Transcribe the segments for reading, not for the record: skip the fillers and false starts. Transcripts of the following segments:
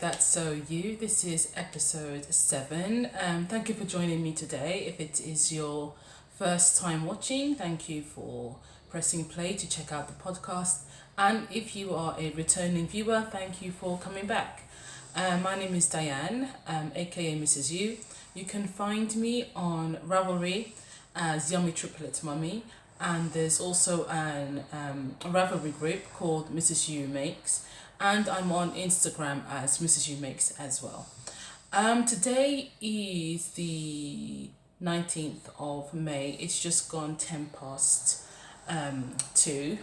That's So You. This is episode 7. Thank you for joining me today. If it is your first time watching, thank you for pressing play to check out the podcast. And if you are a returning viewer, thank you for coming back. My name is Diane, aka Mrs. You. You can find me on Ravelry as YummyTripletMummy, and there's also a Ravelry group called Mrs. You Makes, and I'm on Instagram as Mrs. You Makes as well. Today is the 19th of May. It's just gone 10 past 2.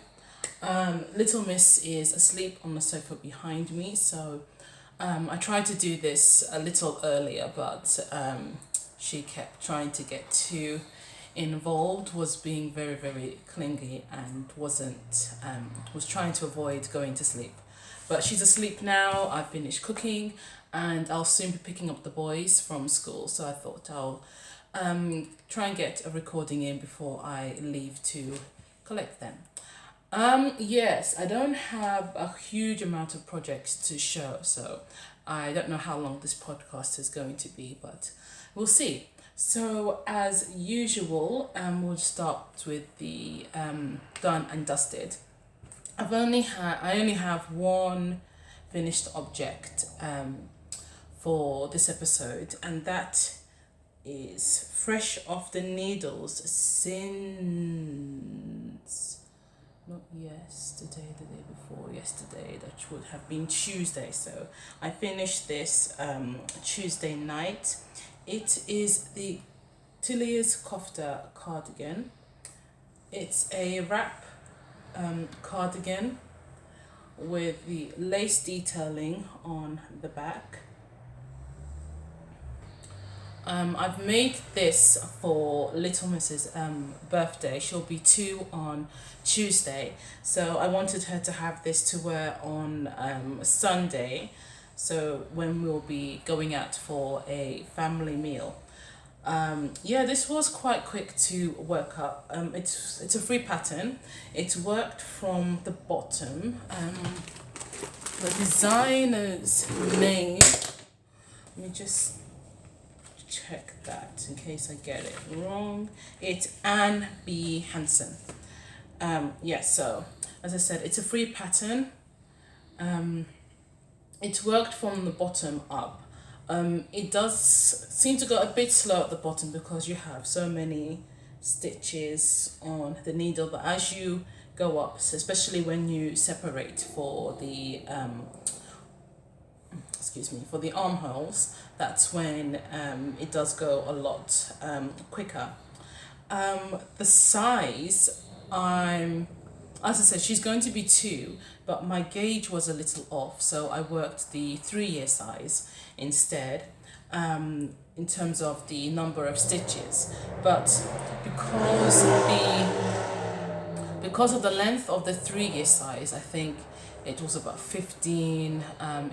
Little Miss is asleep on the sofa behind me, so I tried to do this a little earlier, but she kept trying to get too involved, was being very, very clingy, and was trying to avoid going to sleep. But she's asleep now. I've finished cooking, and I'll soon be picking up the boys from school, so I thought I'll try and get a recording in before I leave to collect them. Yes, I don't have a huge amount of projects to show, so I don't know how long this podcast is going to be, but we'll see. So as usual, we'll start with the done and dusted. I only have one finished object for this episode, and that is fresh off the needles since not yesterday, the day before yesterday. That would have been Tuesday. So I finished this Tuesday night. It is the Tilly's Kofta cardigan. It's a wrap cardigan with the lace detailing on the back. I've made this for Little Miss's birthday. She'll be 2 on Tuesday, so I wanted her to have this to wear on Sunday, so when we'll be going out for a family meal. This was quite quick to work up. It's a free pattern. It worked from the bottom. The designer's name, let me just check that in case I get it wrong. It's Anne B. Hansen. So as I said, it's a free pattern. It worked from the bottom up. It does seem to go a bit slow at the bottom because you have so many stitches on the needle, but as you go up, so especially when you separate for the for the armholes, that's when it does go a lot quicker. The size, as I said, she's going to be 2, but my gauge was a little off, so I worked the 3-year size instead, in terms of the number of stitches. But because of the length of the 3-year size, I think it was about 15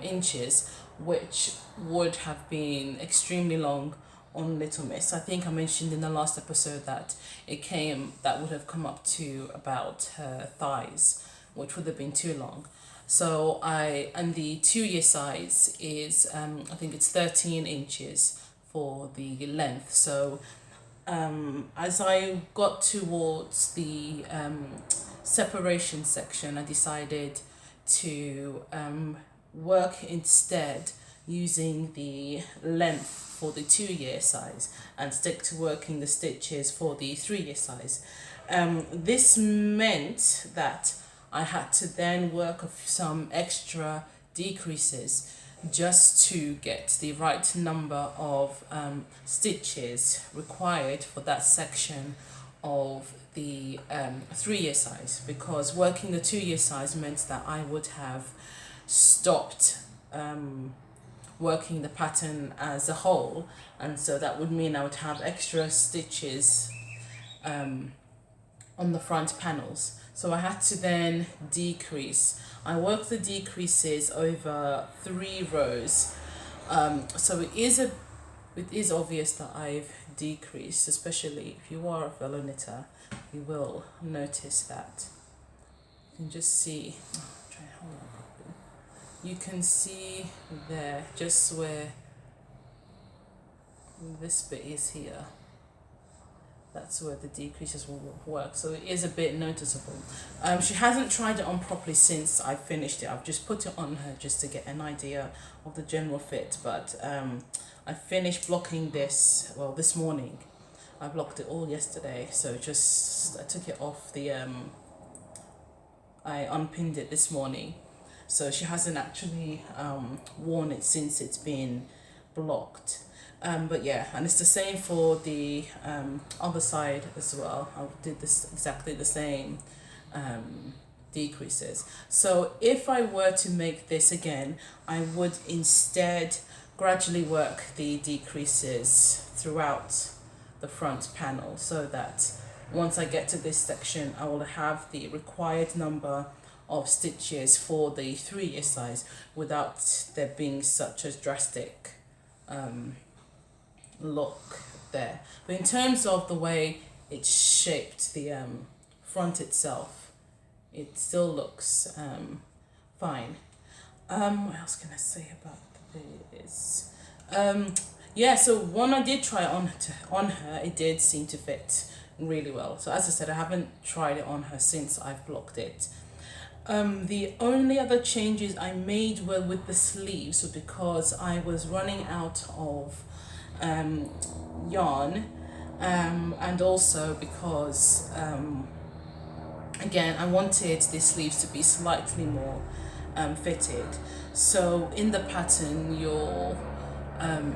inches, which would have been extremely long on Little Miss. I think I mentioned in the last episode that that would have come up to about her thighs, which would have been too long. So and the 2-year size is I think it's 13 inches for the length. So as I got towards the separation section, I decided to work instead using the length for the 2-year size and stick to working the stitches for the 3-year size. This meant that I had to then work some extra decreases just to get the right number of stitches required for that section of the 3-year size, because working the 2-year size meant that I would have stopped working the pattern as a whole, and so that would mean I would have extra stitches on the front panels. So I had to then decrease. I worked the decreases over 3 rows. So it is obvious that I've decreased, especially if you are a fellow knitter, you will notice that. You can just see, try and hold on properly. you can see there just where this bit is here, that's where the decreases will work, so it is a bit noticeable. She hasn't tried it on properly since I finished it. I've just put it on her just to get an idea of the general fit, but I finished blocking this, well, this morning. I blocked it all yesterday, so just I took it off the I unpinned it this morning, so she hasn't actually worn it since it's been blocked. But yeah, and it's the same for the other side as well. I did this exactly the same decreases. So if I were to make this again, I would instead gradually work the decreases throughout the front panel, so that once I get to this section, I will have the required number of stitches for the 3-year size without there being such a drastic look there. But in terms of the way it's shaped, the front itself, it still looks fine. What else can I say about this? Yeah, so when I did try it on her, it did seem to fit really well. So as I said, I haven't tried it on her since I've blocked it. The only other changes I made were with the sleeves, because I was running out of yarn, and also because again I wanted the sleeves to be slightly more fitted. So in the pattern you're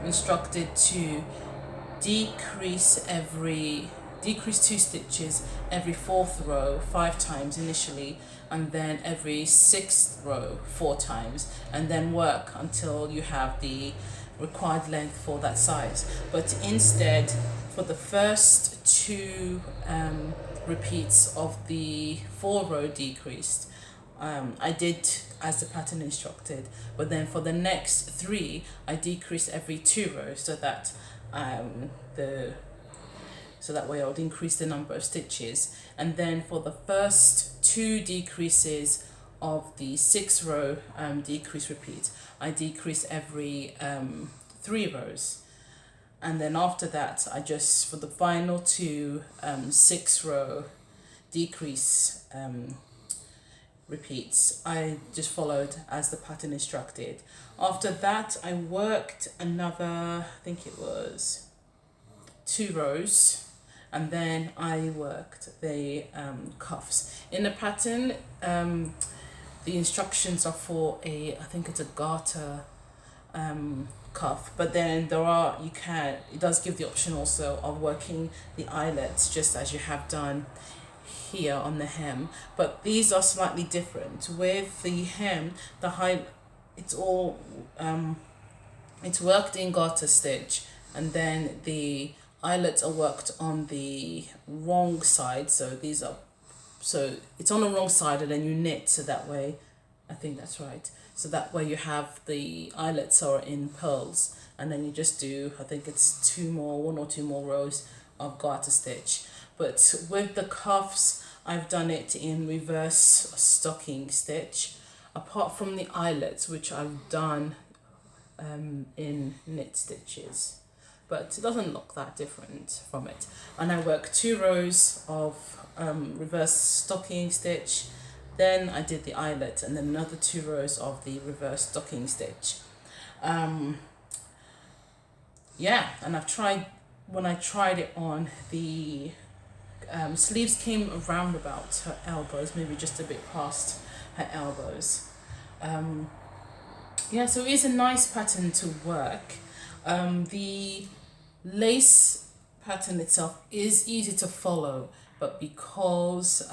instructed to decrease 2 stitches every 4th row 5 times initially, and then every 6th row 4 times, and then work until you have the required length for that size. But instead, for the first 2 repeats of the 4-row decreased, I did as the pattern instructed, but then for the next 3 I decreased every 2 rows, so that so that way I would increase the number of stitches. And then for the first 2 decreases of the 6-row decrease repeat, I decrease every 3 rows. And then after that, I just, for the final 2 6-row decrease repeats, I just followed as the pattern instructed. After that, I worked another, I think it was 2 rows, and then I worked the cuffs. In the pattern, the instructions are for I think it's a garter cuff, but then it does give the option also of working the eyelets just as you have done here on the hem, but these are slightly different. With the hem, it's all it's worked in garter stitch, and then the eyelets are worked on the wrong side, so it's on the wrong side, and then you knit, so that way, I think that's right, so that way you have the eyelets are in pearls, and then you just do, I think it's 1 or 2 more rows of garter stitch. But with the cuffs, I've done it in reverse stocking stitch, apart from the eyelets, which I've done in knit stitches, but it doesn't look that different from it. And I work 2 rows of reverse stocking stitch, then I did the eyelet, and then another 2 rows of the reverse stocking stitch. Yeah, and when I tried it on, the sleeves came around about her elbows, maybe just a bit past her elbows. Yeah, so it is a nice pattern to work. The lace pattern itself is easy to follow, but because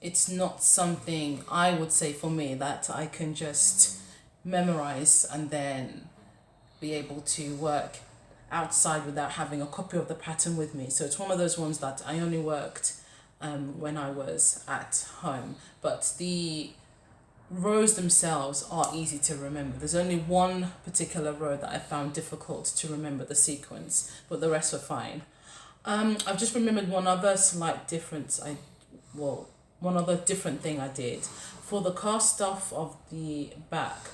it's not something, I would say for me, that I can just memorize and then be able to work outside without having a copy of the pattern with me. So it's one of those ones that I only worked when I was at home, but the rows themselves are easy to remember. There's only one particular row that I found difficult to remember the sequence, but the rest were fine. I've just remembered one other slight difference. one other different thing I did. For the cast off of the back,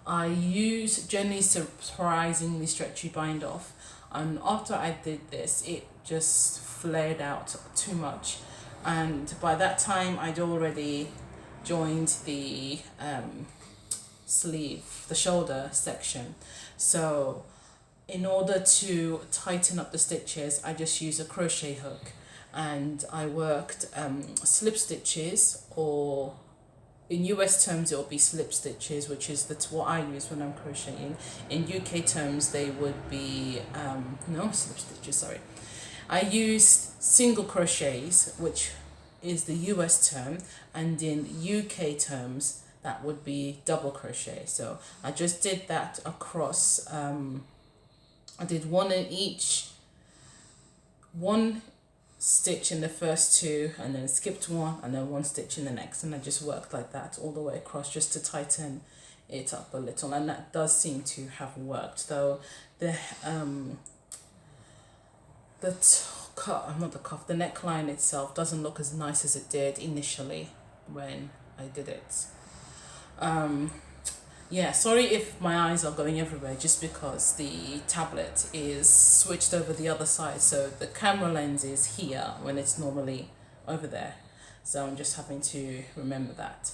I used Jenny's surprisingly stretchy bind off, and after I did this it just flared out too much, and by that time I'd already joined the sleeve, the shoulder section. So in order to tighten up the stitches, I just used a crochet hook, and I worked slip stitches, or in US terms it will be slip stitches, which is what I use when I'm crocheting. In UK terms they would be no slip stitches, sorry. I used single crochets, which is the US term, and in UK terms that would be double crochet. So I just did that across, I did one in each, one stitch in the first two, and then skipped one, and then one stitch in the next, and I just worked like that all the way across just to tighten it up a little, and that does seem to have worked, though the the neckline itself doesn't look as nice as it did initially when I did it. Yeah, sorry if my eyes are going everywhere, just because the tablet is switched over the other side, so the camera lens is here when it's normally over there, so I'm just having to remember that.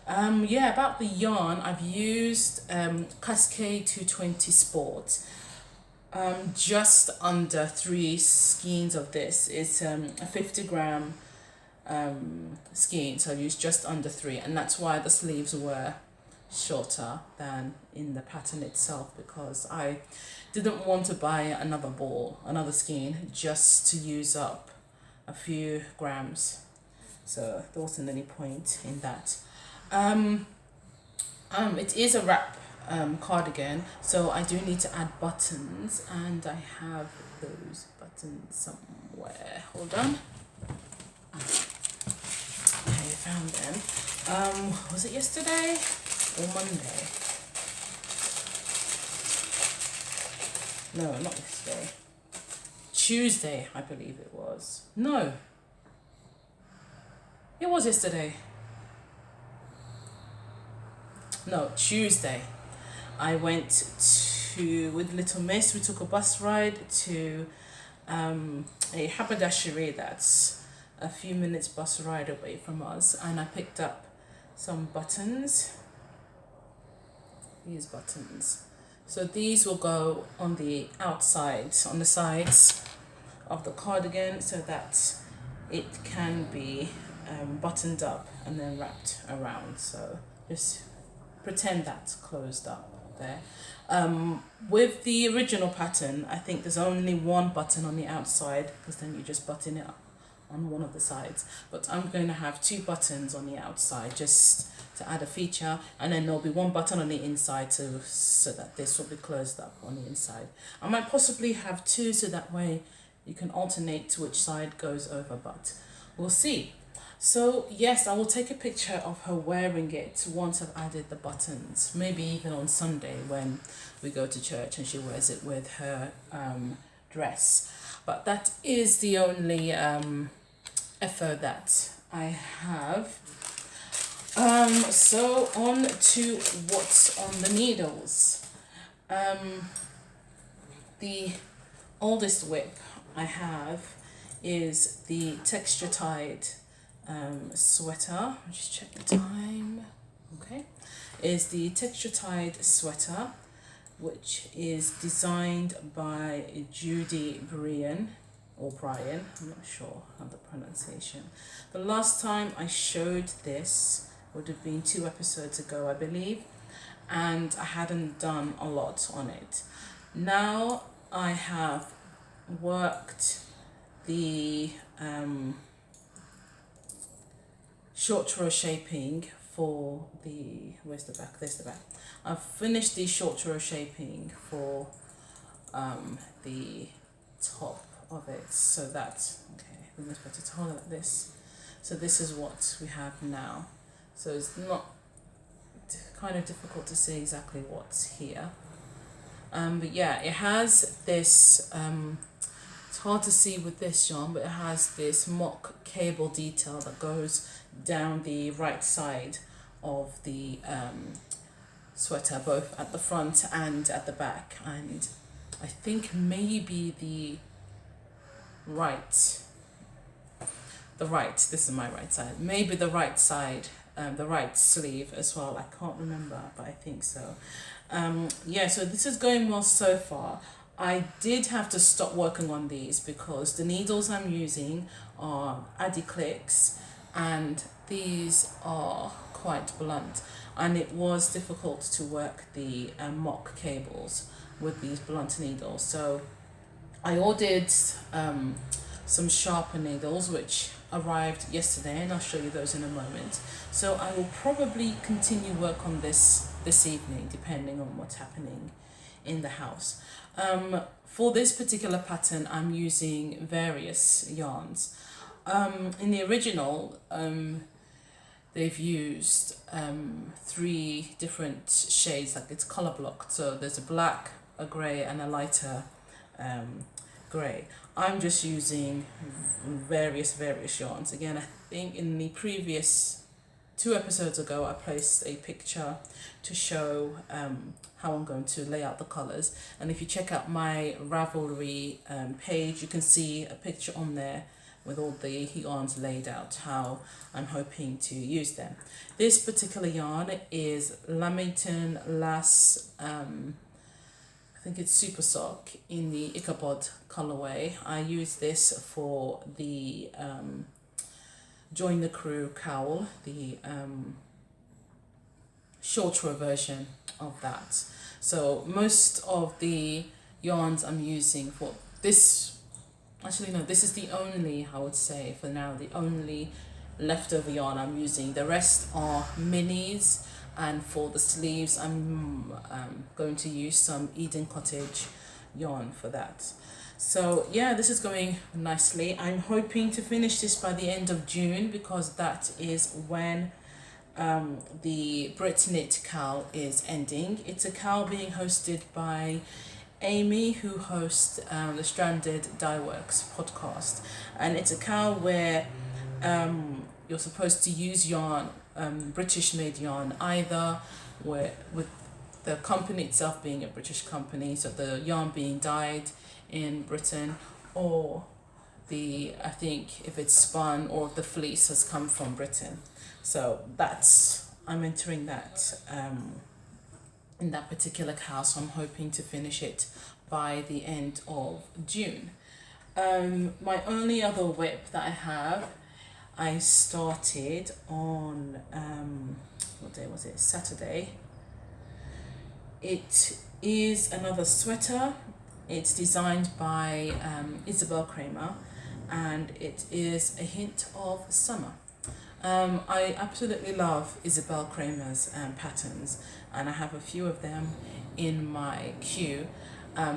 Yeah, about the yarn, I've used Cascade 220 Sport. Just under 3 skeins of this. It's a 50-gram skein, so I've used just under 3, and that's why the sleeves were shorter than in the pattern itself, because I didn't want to buy another skein just to use up a few grams, so there wasn't any point in that. It is a wrap cardigan, so I do need to add buttons, and I have those buttons somewhere. Hold on. Okay, I found them. Was it yesterday or Monday? No, not yesterday. Tuesday, I believe it was. No, it was yesterday. No, Tuesday. I went with Little Miss, we took a bus ride to a haberdashery that's a few minutes bus ride away from us, and I picked up some buttons. These buttons. So these will go on the outside, on the sides of the cardigan, so that it can be buttoned up and then wrapped around. So just pretend that's closed up there. With the original pattern, I think there's only one button on the outside, because then you just button it up on one of the sides, but I'm going to have 2 buttons on the outside just to add a feature, and then there'll be 1 button on the inside so that this will be closed up on the inside. I might possibly have 2, so that way you can alternate which side goes over, but we'll see. So yes, I will take a picture of her wearing it once I've added the buttons, maybe even on Sunday when we go to church and she wears it with her dress. But that is the only effort that I have. So on to what's on the needles. The oldest whip I have is the texture tied sweater. I'll just check the time. Okay, is the texture tied sweater, which is designed by Judy Brian, I'm not sure of the pronunciation. The last time I showed this would have been 2 episodes ago, I believe, and I hadn't done a lot on it. Now I have worked the short row shaping for the, where's the back? There's the back. I've finished the short row shaping for the top of it, so that's okay. We must put it hold it like this. So this is what we have now. So it's not kind of difficult to see exactly what's here. But yeah, it has this It's hard to see with this yarn, but it has this mock cable detail that goes down the right side of the sweater, both at the front and at the back, and I think maybe the right, this is my right side, maybe the right side, the right sleeve as well, I can't remember, but I think so. Yeah, so this is going well so far. I did have to stop working on these because the needles I'm using are Adiclicks, and these are quite blunt, and it was difficult to work the mock cables with these blunt needles. So I ordered some sharper needles which arrived yesterday, and I'll show you those in a moment. So I will probably continue work on this evening depending on what's happening in the house. For this particular pattern I'm using various yarns. In the original they've used 3 different shades, like it's color blocked, so there's a black, a grey and a lighter grey. I'm just using various yarns. Again, I think in the previous 2 episodes ago I placed a picture to show how I'm going to lay out the colours, and if you check out my Ravelry page, you can see a picture on there with all the yarns laid out, how I'm hoping to use them. This particular yarn is Lamington Lass, I think it's Super Sock in the Ichabod colourway. I use this for the Join the Crew cowl, the shorter version of that. So most of the yarns I'm using for this, actually no, this is the only, I would say for now, the only leftover yarn I'm using. The rest are minis, and for the sleeves I'm going to use some Eden Cottage yarn for that. So yeah, this is going nicely. I'm hoping to finish this by the end of June, because that is when the Brit Knit cowl is ending. It's a cowl being hosted by Amy, who hosts the Stranded Dye Works podcast, and it's a cowl where you're supposed to use yarn, British made yarn, either with the company itself being a British company, so the yarn being dyed in Britain, or I think if it's spun or the fleece has come from Britain. So I'm entering that in that particular cowl, so I'm hoping to finish it by the end of June. My only other whip that I have, I started on what day was it? Saturday. It is another sweater. It's designed by Isabel Kramer, and it is a hint of summer. I absolutely love Isabel Kramer's patterns, and I have a few of them in my queue.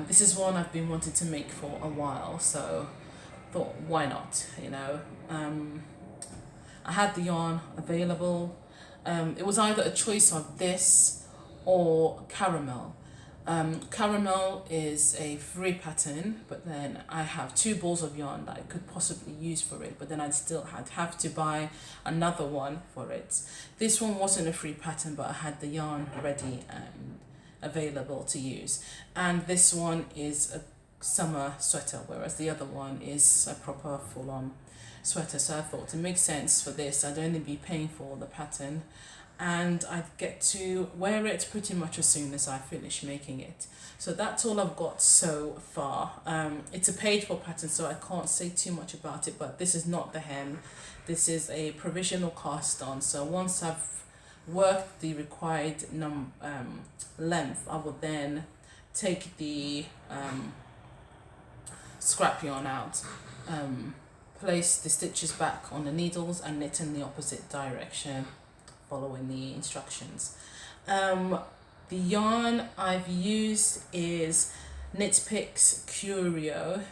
This is one I've been wanting to make for a while, so thought, why not, you know. I had the yarn available. It was either a choice of this or Caramel. Caramel is a free pattern, but then I have 2 balls of yarn that I could possibly use for it, but then I'd still have to buy another one for it. This one wasn't a free pattern, but I had the yarn ready and available to use. And this one is a summer sweater, whereas the other one is a proper full-on sweater. So I thought it makes sense for this. I'd only be paying for the pattern, and I'd get to wear it pretty much as soon as I finish making it. So that's all I've got so far. It's a paid for pattern, so I can't say too much about it, but this is not the hem. This is a provisional cast on, so once I've worked the required length, I will then take the scrap yarn out, place the stitches back on the needles and knit in the opposite direction following the instructions. The yarn I've used is Knit Picks Curio,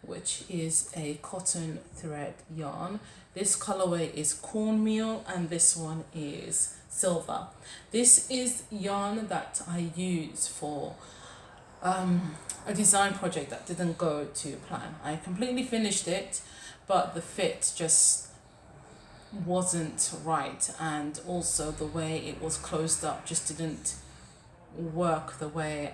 which is a cotton thread yarn. This colorway is cornmeal and this one is silver. This is yarn that I use for a design project that didn't go to plan. I completely finished it, but the fit just wasn't right, and also the way it was closed up just didn't work the way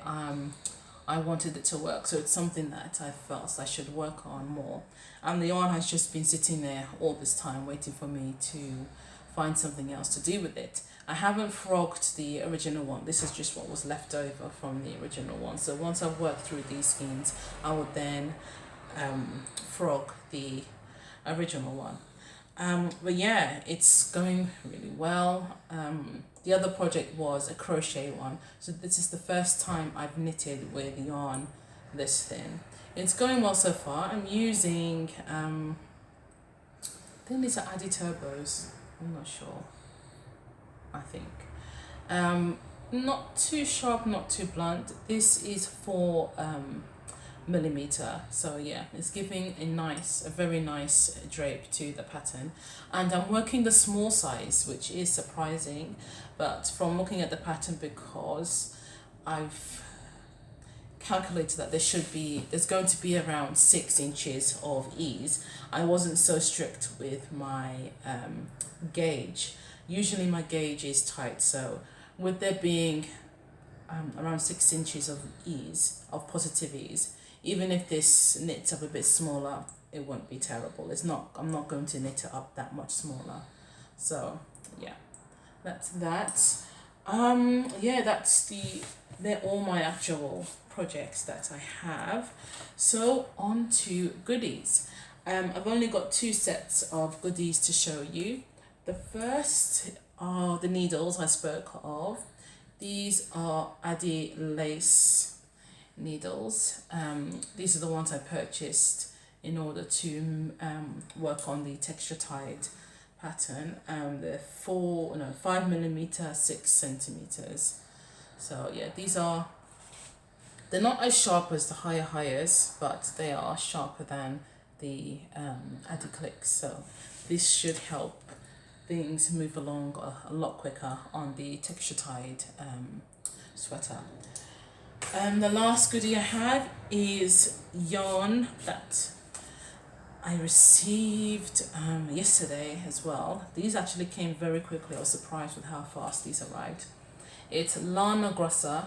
I wanted it to work. So it's something that I felt I should work on more, and the yarn has just been sitting there all this time waiting for me to find something else to do with it. I haven't frogged the original one. This is just what was left over from the original one. So once I've worked through these skeins, I would then frog the original one. But yeah, it's going really well. The other project was a crochet one. So this is the first time I've knitted with yarn this thin. It's going well so far. I'm using, I think these are Addy Turbos. I'm not sure. I think. Not too sharp, not too blunt. This is 4mm, so yeah, it's giving a very nice drape to the pattern. And I'm working the small size, which is surprising, but from looking at the pattern, because I've calculated that there's going to be around 6 inches of ease. I wasn't so strict with my gauge. Usually my gauge is tight, so with there being around 6 inches of ease, of positive ease, even if this knits up a bit smaller, it won't be terrible. I'm not going to knit it up that much smaller. So yeah, that's that. Yeah, they're all my actual projects that I have. So on to goodies. I've only got 2 sets of goodies to show you. The first are the needles I spoke of. These are Addy lace needles. These are the ones I purchased in order to work on the texture tied pattern. They're 5mm, 6 centimeters. So yeah, they're not as sharp as the higher, but they are sharper than the Addy clicks. So this should help things move along a lot quicker on the texture tied sweater. The last goodie I have is yarn that I received yesterday as well. These actually came very quickly. I was surprised with how fast these arrived. It's Lana Grossa.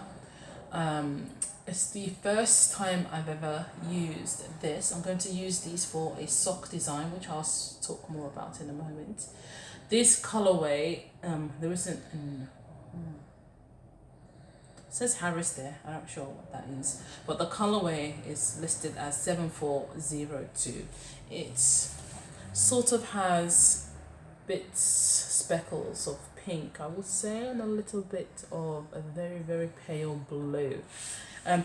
It's the first time I've ever used this. I'm going to use these for a sock design, which I'll talk more about in a moment. This colorway, there isn't it says Harris there, I'm not sure what that is, but the colorway is listed as 7402. It sort of has bits, speckles of pink, I would say, and a little bit of a very, very pale blue.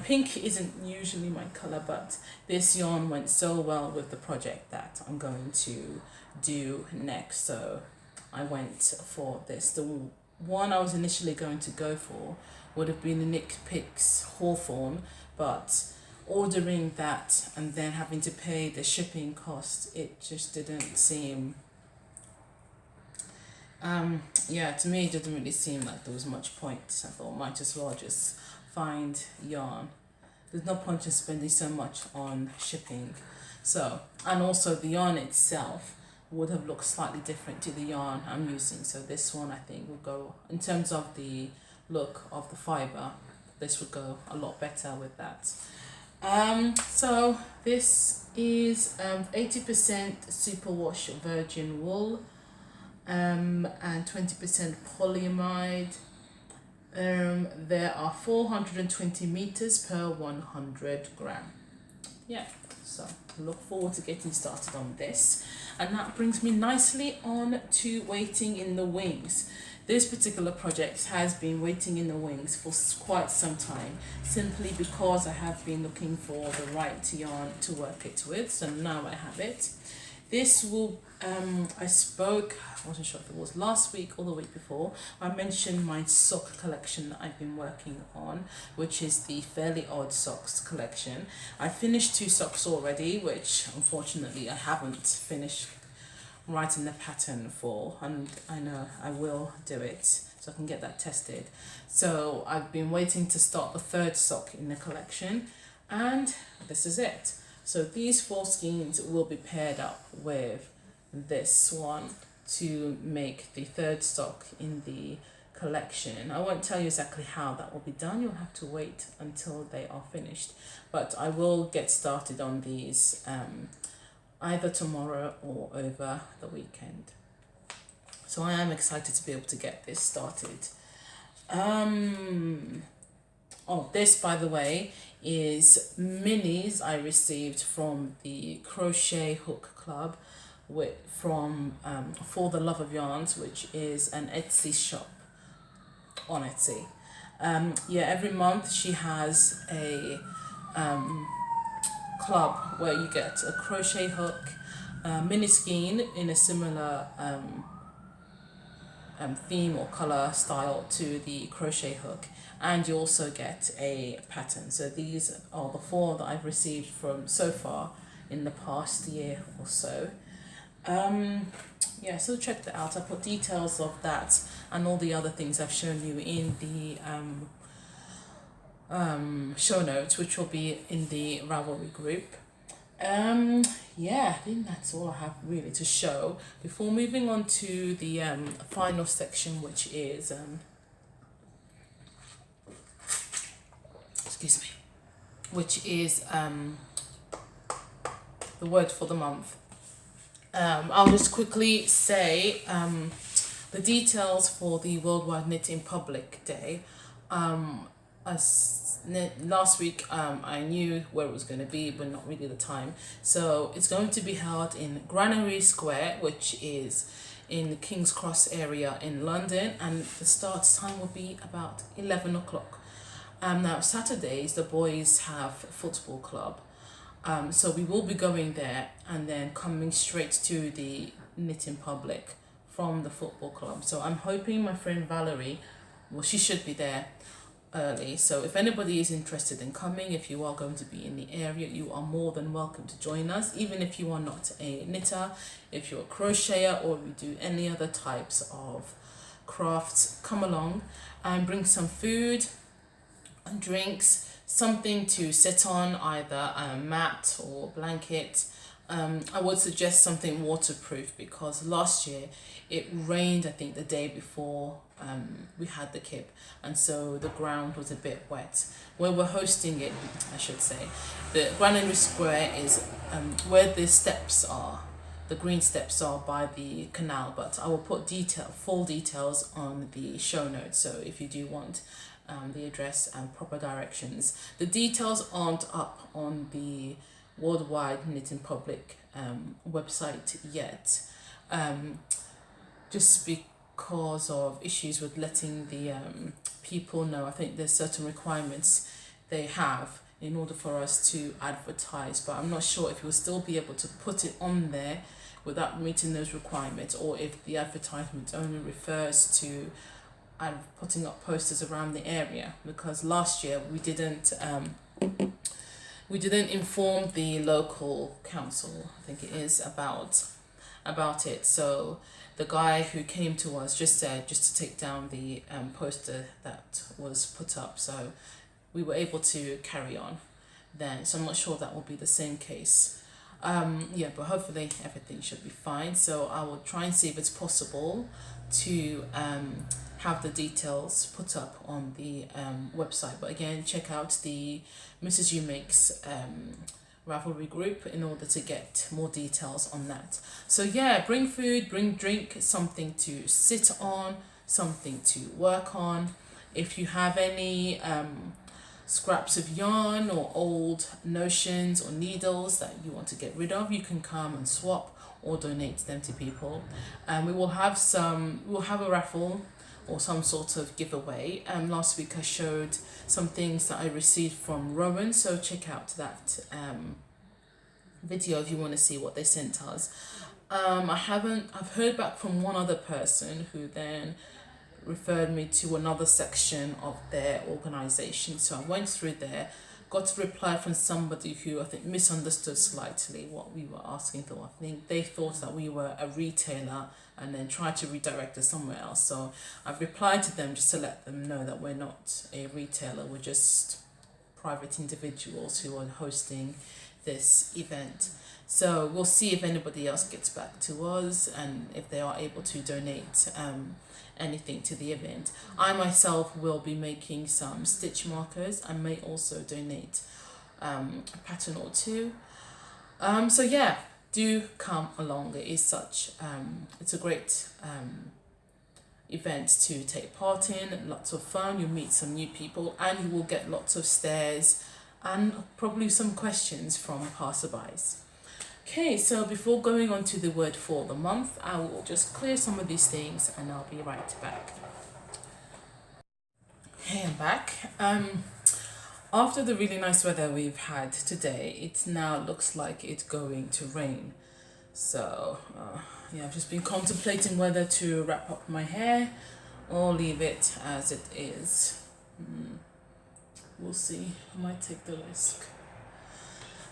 Pink isn't usually my color, but this yarn went so well with the project that I'm going to do next, so I went for this. The one I was initially going to go for would have been the Nick Picks Hawthorne, but ordering that and then having to pay the shipping cost, it just didn't seem, yeah, to me it didn't really seem like there was much point. I thought might as well just find yarn. There's no point in spending so much on shipping. So, and also the yarn itself would have looked slightly different to the yarn I'm using. So this one I think will go, in terms of the look of the fibre, this would go a lot better with that. So this is 80% superwash virgin wool and 20% polyamide. There are 420 meters per 100 gram. Yeah, so look forward to getting started on this. And that brings me nicely on to waiting in the wings. This particular project has been waiting in the wings for quite some time, simply because I have been looking for the right yarn to work it with, so now I have it. This will, I wasn't sure if it was last week or the week before, I mentioned my sock collection that I've been working on, which is the Fairly Odd Socks collection. I finished 2 socks already, which unfortunately I haven't finished writing the pattern for, and I know I will do it so I can get that tested. So I've been waiting to start the third sock in the collection, and this is it. So these 4 skeins will be paired up with this one to make the third sock in the collection. I won't tell you exactly how that will be done, you'll have to wait until they are finished, but I will get started on these either tomorrow or over the weekend. So I am excited to be able to get this started. Oh, this, by the way, is minis I received from the Crochet Hook Club from For the Love of Yarns, which is an Etsy shop on Etsy. Yeah, every month she has a club where you get a crochet hook, mini skein in a similar theme or color style to the crochet hook, and you also get a pattern. So these are the 4 that I've received from so far in the past year or so. Yeah, so check that out. I put details of that and all the other things I've shown you in the show notes, which will be in the Ravelry group. Yeah, I think that's all I have really to show before moving on to the final section, which is excuse me, which is the word for the month. I'll just quickly say the details for the Worldwide Knit in Public Day. Last week I knew where it was going to be, but not really the time. So it's going to be held in Granary Square, which is in the King's Cross area in London, and the start time will be about 11 o'clock. Now Saturdays the boys have football club, so we will be going there and then coming straight to the Knit in Public from the football club. So I'm hoping my friend Valerie, well, she should be there early. So if anybody is interested in coming, if you are going to be in the area, you are more than welcome to join us. Even if you are not a knitter, if you're a crocheter, or you do any other types of crafts, come along and bring some food and drinks, something to sit on, either a mat or blanket. I would suggest something waterproof, because last year it rained, I think the day before we had the KIP, and so the ground was a bit wet. Where we're hosting it, I should say, the Granary Square is where the steps are, the green steps are by the canal, but I will put full details on the show notes, so if you do want the address and proper directions. The details aren't up on the Worldwide Knit in Public website yet, just because of issues with letting the people know. I think there's certain requirements they have in order for us to advertise, but I'm not sure if you'll still be able to put it on there without meeting those requirements, or if the advertisement only refers to putting up posters around the area, because last year we didn't inform the local council, I think it is, about it. So the guy who came to us just said just to take down the poster that was put up, so we were able to carry on then. So I'm not sure that will be the same case. Yeah, but hopefully everything should be fine. So I will try and see if it's possible to have the details put up on the website. But again, check out the Mrs. You Makes Ravelry group in order to get more details on that. So yeah, bring food, bring drink, something to sit on, something to work on. If you have any scraps of yarn or old notions or needles that you want to get rid of, you can come and swap or donate them to people. We will have a raffle or some sort of giveaway. Last week I showed some things that I received from Rowan, so check out that video if you want to see what they sent us. I've heard back from one other person who then referred me to another section of their organization, so I went through there, got a reply from somebody who I think misunderstood slightly what we were asking for. I think they thought that we were a retailer and then tried to redirect us somewhere else. So I've replied to them just to let them know that we're not a retailer, we're just private individuals who are hosting this event. So we'll see if anybody else gets back to us and if they are able to donate anything to the event. I myself will be making some stitch markers. I may also donate a pattern or two. So yeah, do come along. It is such it's a great event to take part in. Lots of fun. You'll meet some new people and you will get lots of stares and probably some questions from passerbys. Okay, so before going on to the word for the month, I will just clear some of these things and I'll be right back. Hey, I'm back. After the really nice weather we've had today, it now looks like it's going to rain. So, yeah, I've just been contemplating whether to wrap up my hair or leave it as it is. We'll see. I might take the risk.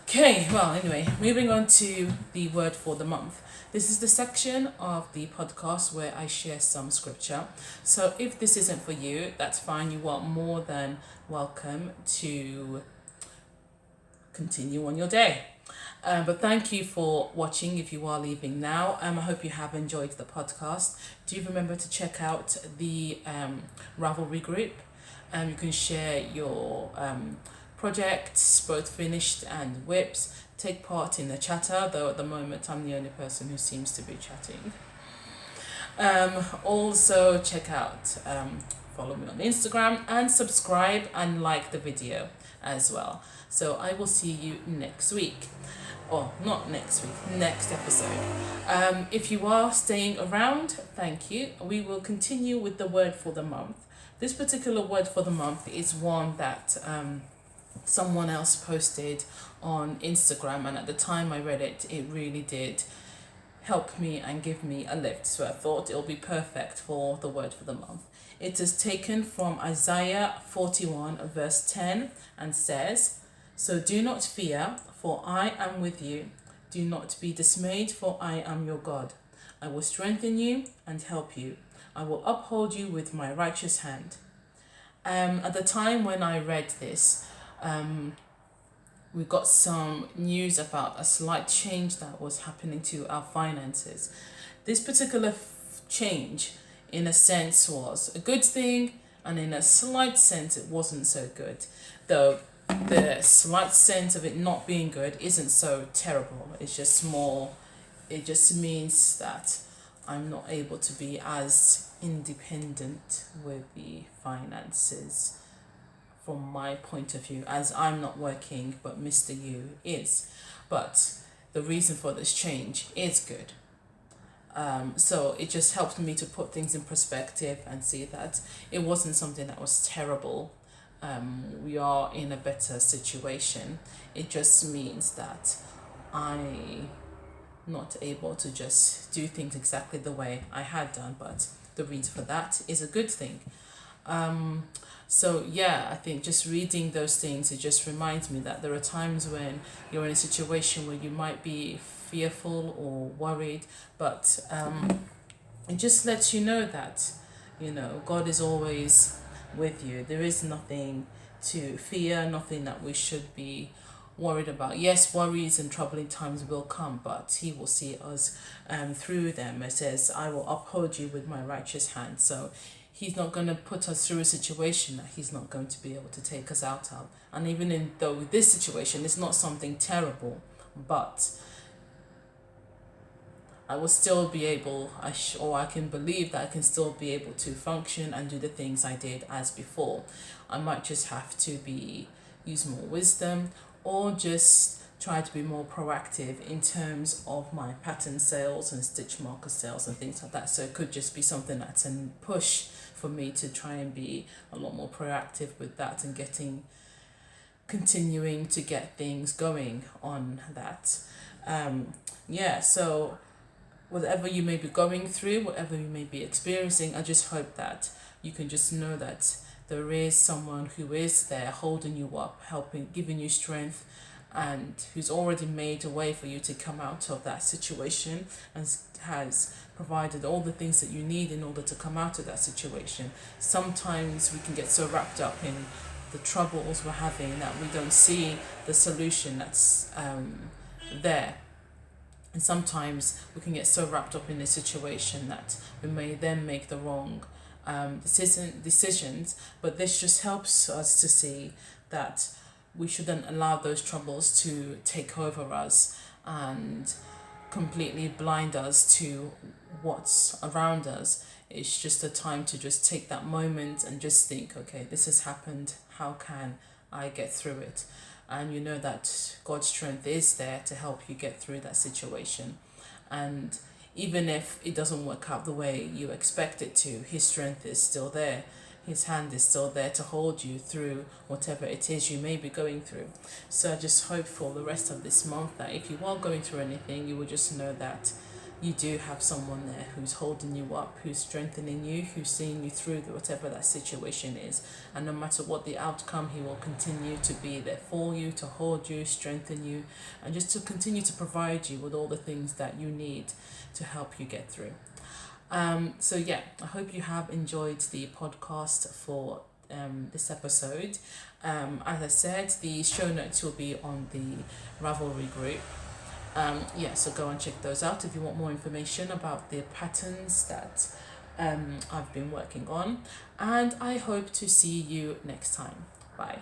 Okay, well, anyway, moving on to the word for the month. This is the section of the podcast where I share some scripture. So if this isn't for you, that's fine. You are more than welcome to continue on your day. But thank you for watching if you are leaving now. I hope you have enjoyed the podcast. Do remember to check out the Ravelry group. You can share your projects, both finished and whips. Take part in the chatter, though at the moment I'm the only person who seems to be chatting. Also check out, follow me on Instagram and subscribe and like the video as well. So I will see you next week. Or not next week, next episode. If you are staying around, thank you. We will continue with the word for the month. This particular word for the month is one that someone else posted on Instagram, and at the time I read it, it really did help me and give me a lift. So I thought it'll be perfect for the word for the month. It is taken from Isaiah 41 verse 10 and says, "So do not fear, for I am with you. Do not be dismayed, for I am your God. I will strengthen you and help you. I will uphold you with my righteous hand." At the time when I read this, we got some news about a slight change that was happening to our finances. This particular change, in a sense, was a good thing, and in a slight sense, it wasn't so good. Though the slight sense of it not being good isn't so terrible. It's just more, it just means that I'm not able to be as independent with the finances from my point of view, as I'm not working, but Mr. U is. But the reason for this change is good. So it just helped me to put things in perspective and see that it wasn't something that was terrible. We are in a better situation. It just means that I'm not able to just do things exactly the way I had done, but the reason for that is a good thing. So yeah, I think just reading those things, it just reminds me that there are times when you're in a situation where you might be fearful or worried, but it just lets you know that, you know, God is always with you. There is nothing to fear, nothing that we should be worried about. Yes, worries and troubling times will come, but he will see us through them. It says, "I will uphold you with my righteous hand." So he's not going to put us through a situation that he's not going to be able to take us out of. And even though this situation is not something terrible, but I will still be able, or I can believe that I can still be able to function and do the things I did as before. I might just have to use more wisdom, or just try to be more proactive in terms of my pattern sales and stitch marker sales and things like that. So it could just be something that's a push for me to try and be a lot more proactive with that and continuing to get things going on that. Yeah, so whatever you may be going through, whatever you may be experiencing, I just hope that you can just know that there is someone who is there holding you up, helping, giving you strength, and who's already made a way for you to come out of that situation and has provided all the things that you need in order to come out of that situation. Sometimes we can get so wrapped up in the troubles we're having that we don't see the solution that's there. And sometimes we can get so wrapped up in the situation that we may then make the wrong decisions. But this just helps us to see that we shouldn't allow those troubles to take over us and completely blind us to what's around us. It's just a time to just take that moment and just think, okay, this has happened, how can I get through it? And you know that God's strength is there to help you get through that situation. And even if it doesn't work out the way you expect it to, His strength is still there. His hand is still there to hold you through whatever it is you may be going through. So I just hope for the rest of this month that if you are going through anything, you will just know that you do have someone there who's holding you up, who's strengthening you, who's seeing you through whatever that situation is. And no matter what the outcome, He will continue to be there for you, to hold you, strengthen you, and just to continue to provide you with all the things that you need to help you get through. So yeah, I hope you have enjoyed the podcast for this episode. As I said, the show notes will be on the Ravelry group. So go and check those out if you want more information about the patterns that I've been working on. And I hope to see you next time. Bye.